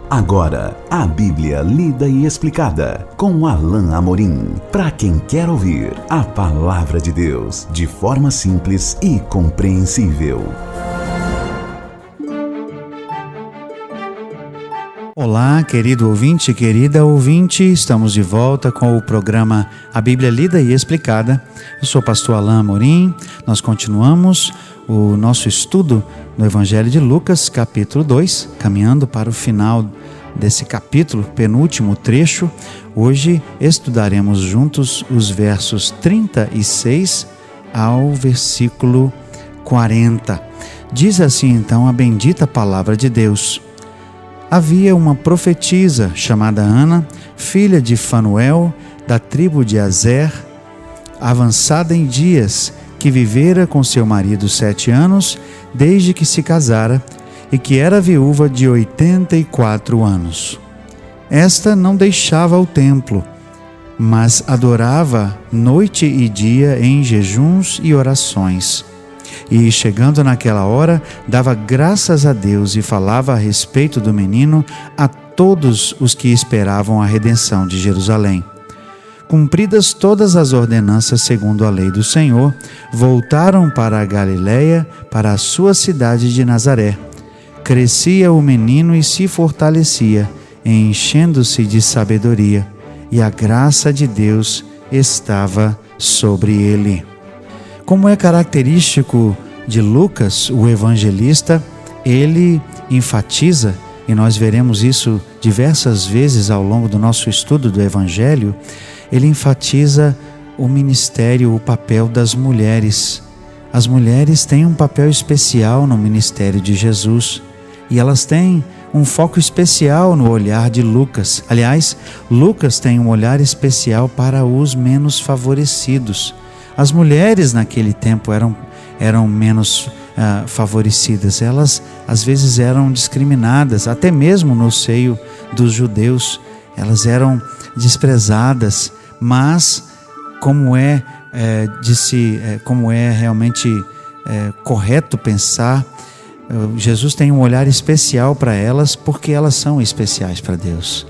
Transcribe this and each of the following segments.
Agora, a Bíblia lida e explicada com Alain Amorim. Para quem quer ouvir a Palavra de Deus de forma simples e compreensível. Olá, querido ouvinte, querida ouvinte, estamos de volta com o programa A Bíblia Lida e Explicada. Eu sou o pastor Alain Amorim. Nós continuamos o nosso estudo no Evangelho de Lucas, capítulo 2, caminhando para o final desse capítulo, penúltimo trecho. Hoje estudaremos juntos os versos 36 ao versículo 40. Diz assim então a bendita palavra de Deus. Havia uma profetisa chamada Ana, filha de Fanuel, da tribo de Aser, avançada em dias, que vivera com seu marido 7 anos, desde que se casara, e que era viúva de 84 anos. Esta não deixava o templo, mas adorava noite e dia em jejuns e orações. E, chegando naquela hora, dava graças a Deus e falava a respeito do menino a todos os que esperavam a redenção de Jerusalém. Cumpridas todas as ordenanças segundo a lei do Senhor, voltaram para a Galiléia, para a sua cidade de Nazaré. Crescia o menino e se fortalecia, enchendo-se de sabedoria, e a graça de Deus estava sobre ele. Como é característico de Lucas, o evangelista, ele enfatiza, e nós veremos isso diversas vezes ao longo do nosso estudo do Evangelho, ele enfatiza o ministério, o papel das mulheres. As mulheres têm um papel especial no ministério de Jesus e elas têm um foco especial no olhar de Lucas. Aliás, Lucas tem um olhar especial para os menos favorecidos. As mulheres naquele tempo eram menos favorecidas, elas às vezes eram discriminadas, até mesmo no seio dos judeus, elas eram desprezadas, mas como é realmente correto pensar, Jesus tem um olhar especial para elas, porque elas são especiais para Deus.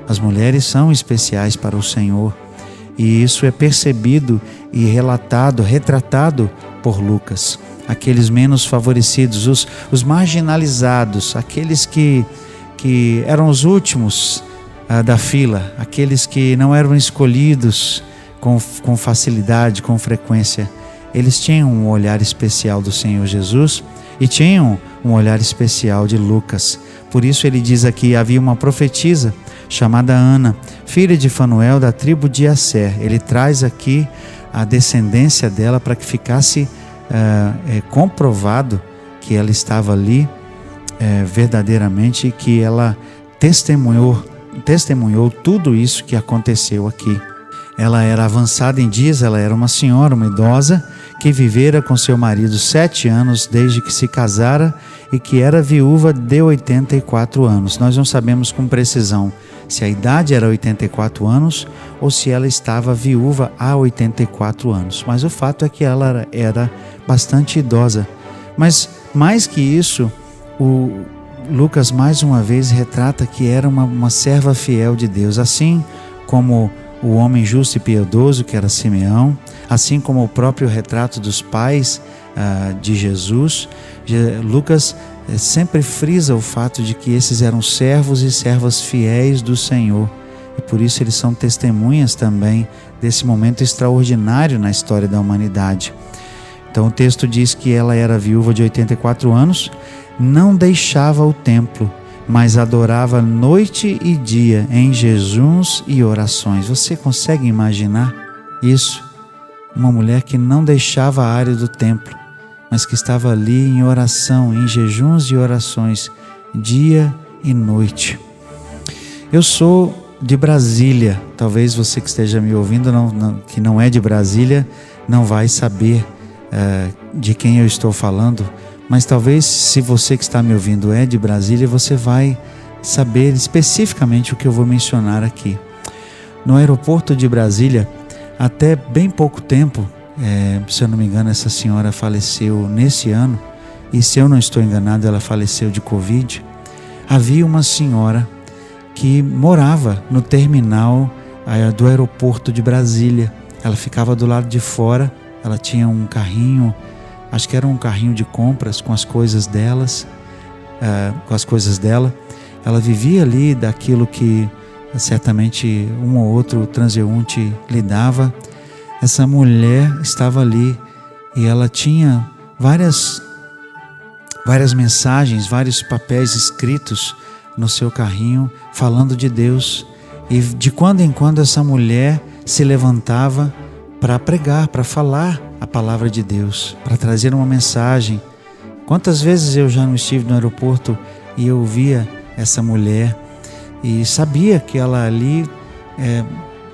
As mulheres são especiais para o Senhor, e isso é percebido e retratado por Lucas. Aqueles menos favorecidos, os marginalizados, aqueles que eram os últimos da fila, aqueles que não eram escolhidos com facilidade, com frequência, eles tinham um olhar especial do Senhor Jesus e tinham um olhar especial de Lucas. Por isso ele diz aqui, havia uma profetisa chamada Ana, filha de Fanuel, da tribo de Aser. Ele traz aqui a descendência dela para que ficasse comprovado que ela estava ali verdadeiramente, e que ela testemunhou tudo isso que aconteceu aqui. Ela era avançada em dias, ela era uma senhora, uma idosa, que vivera com seu marido 7 anos desde que se casara, e que era viúva de 84 anos. Nós não sabemos com precisão se a idade era 84 anos ou se ela estava viúva há 84 anos. Mas o fato é que ela era bastante idosa. Mas mais que isso, o Lucas mais uma vez retrata que era uma serva fiel de Deus, assim como o homem justo e piedoso que era Simeão, assim como o próprio retrato dos pais de Jesus. Lucas sempre frisa o fato de que esses eram servos e servas fiéis do Senhor, e por isso eles são testemunhas também desse momento extraordinário na história da humanidade. Então o texto diz que ela era viúva de 84 anos, não deixava o templo, mas adorava noite e dia em jejuns e orações. Você consegue imaginar isso? Uma mulher que não deixava a área do templo, mas que estava ali em oração, em jejuns e orações, dia e noite. Eu sou de Brasília. Talvez você que esteja me ouvindo, que não é de Brasília, não vai saber de quem eu estou falando, mas talvez, se você que está me ouvindo é de Brasília, você vai saber especificamente o que eu vou mencionar aqui. No aeroporto de Brasília, até bem pouco tempo, se eu não me engano, essa senhora faleceu nesse ano, e se eu não estou enganado, ela faleceu de Covid. Havia uma senhora que morava no terminal do aeroporto de Brasília. Ela ficava do lado de fora, ela tinha um carrinho, acho que era um carrinho de compras com as coisas delas, com as coisas dela. Ela vivia ali daquilo que certamente um ou outro transeunte lhe dava. Essa mulher estava ali e ela tinha várias mensagens, vários papéis escritos no seu carrinho falando de Deus. E de quando em quando essa mulher se levantava para pregar, para falar a palavra de Deus, para trazer uma mensagem. Quantas vezes eu já não estive no aeroporto e eu via essa mulher e sabia que ela ali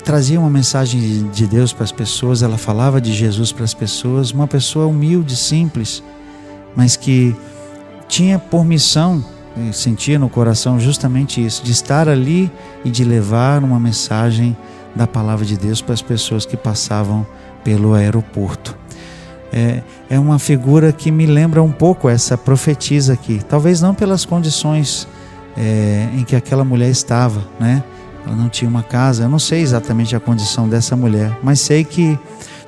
trazia uma mensagem de Deus para as pessoas, ela falava de Jesus para as pessoas, uma pessoa humilde, simples, mas que tinha por missão, e sentia no coração justamente isso, de estar ali e de levar uma mensagem da palavra de Deus para as pessoas que passavam pelo aeroporto. É uma figura que me lembra um pouco essa profetisa aqui, talvez não pelas condições em que aquela mulher estava, né? Ela não tinha uma casa, eu não sei exatamente a condição dessa mulher, mas sei que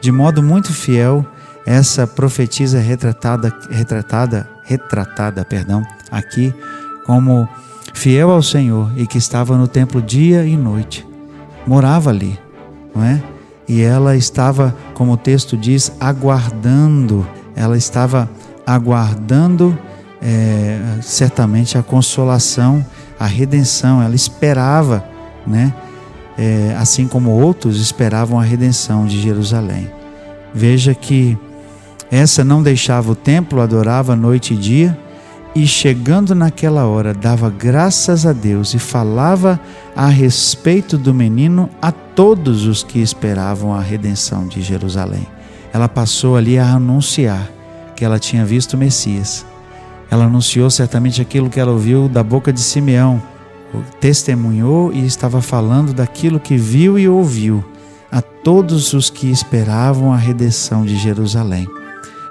de modo muito fiel essa profetisa é retratada aqui como fiel ao Senhor e que estava no templo dia e noite, morava ali, não é? E ela estava, como o texto diz, aguardando, ela estava aguardando certamente a consolação, a redenção, ela esperava, né? Assim como outros esperavam a redenção de Jerusalém. Veja que essa não deixava o templo, adorava noite e dia, e chegando naquela hora dava graças a Deus e falava a respeito do menino a todos os que esperavam a redenção de Jerusalém. Ela passou ali a anunciar que ela tinha visto o Messias. Ela anunciou certamente aquilo que ela ouviu da boca de Simeão, testemunhou e estava falando daquilo que viu e ouviu a todos os que esperavam a redenção de Jerusalém.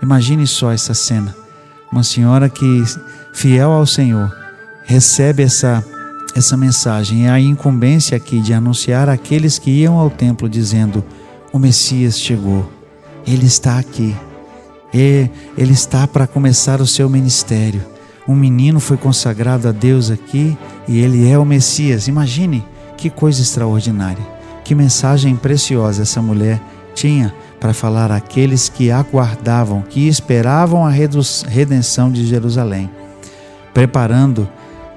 Imagine só essa cena, uma senhora que, fiel ao Senhor, recebe essa mensagem, é a incumbência aqui de anunciar àqueles que iam ao templo dizendo: o Messias chegou, Ele está aqui, Ele está para começar o seu ministério. Um menino foi consagrado a Deus aqui e Ele é o Messias. Imagine que coisa extraordinária, que mensagem preciosa essa mulher tinha para falar àqueles que aguardavam, que esperavam a redenção de Jerusalém, preparando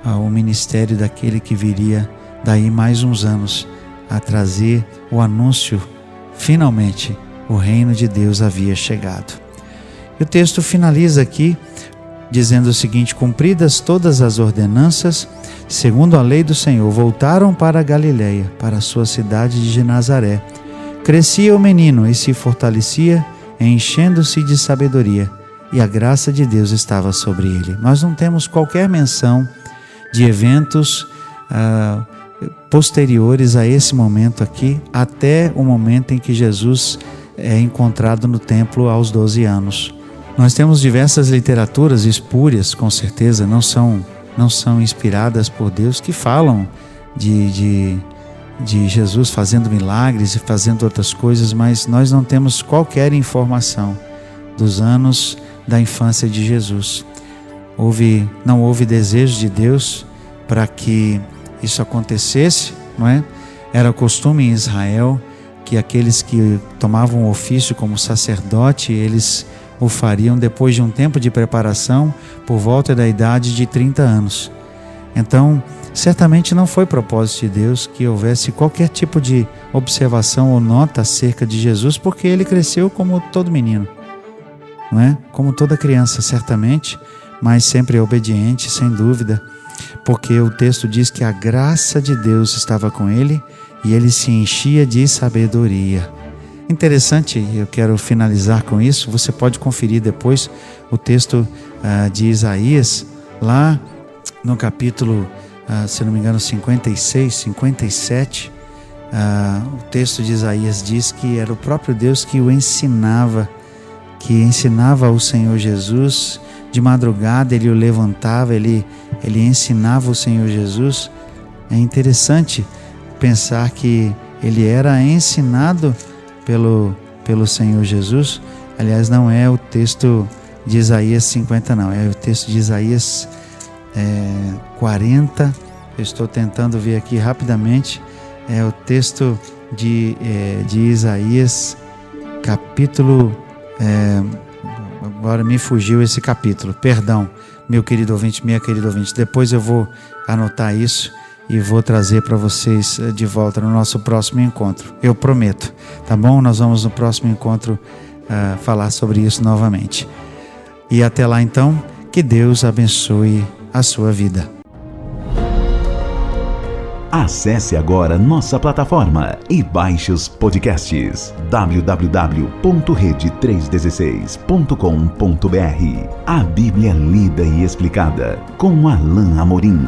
o ministério daquele que viria daí mais uns anos a trazer o anúncio, finalmente o reino de Deus havia chegado. E o texto finaliza aqui dizendo o seguinte: cumpridas todas as ordenanças, segundo a lei do Senhor, voltaram para a Galileia, para a sua cidade de Nazaré. Crescia o menino e se fortalecia, enchendo-se de sabedoria, e a graça de Deus estava sobre ele. Nós não temos qualquer menção de eventos posteriores a esse momento aqui, até o momento em que Jesus é encontrado no templo aos 12 anos. Nós temos diversas literaturas espúrias, com certeza, não são inspiradas por Deus, que falam de Jesus fazendo milagres e fazendo outras coisas, mas nós não temos qualquer informação dos anos da infância de Jesus. Não houve desejo de Deus para que isso acontecesse, não é? Era costume em Israel que aqueles que tomavam o ofício como sacerdote, eles o fariam depois de um tempo de preparação, por volta da idade de 30 anos. Então, certamente não foi propósito de Deus que houvesse qualquer tipo de observação ou nota acerca de Jesus, porque ele cresceu como todo menino, não é? Como toda criança, certamente, mas sempre obediente, sem dúvida, porque o texto diz que a graça de Deus estava com ele e ele se enchia de sabedoria. Interessante, eu quero finalizar com isso. Você pode conferir depois o texto de Isaías, lá no capítulo, se não me engano, 56, 57. O texto de Isaías diz que era o próprio Deus que o ensinava, o Senhor Jesus. De madrugada ele o levantava, ele ensinava o Senhor Jesus É interessante pensar que ele era ensinado pelo Senhor Jesus. Aliás, não é o texto de Isaías 50 não, é o texto de Isaías 40. Eu estou tentando ver aqui rapidamente. É o texto de Isaías, capítulo... agora me fugiu esse capítulo, perdão, meu querido ouvinte, minha querida ouvinte. Depois eu vou anotar isso e vou trazer para vocês de volta no nosso próximo encontro. Eu prometo, tá bom? Nós vamos no próximo encontro falar sobre isso novamente. E até lá então, que Deus abençoe a sua vida. Acesse agora nossa plataforma e baixe os podcasts www.rede316.com.br. A Bíblia lida e explicada com Alain Amorim.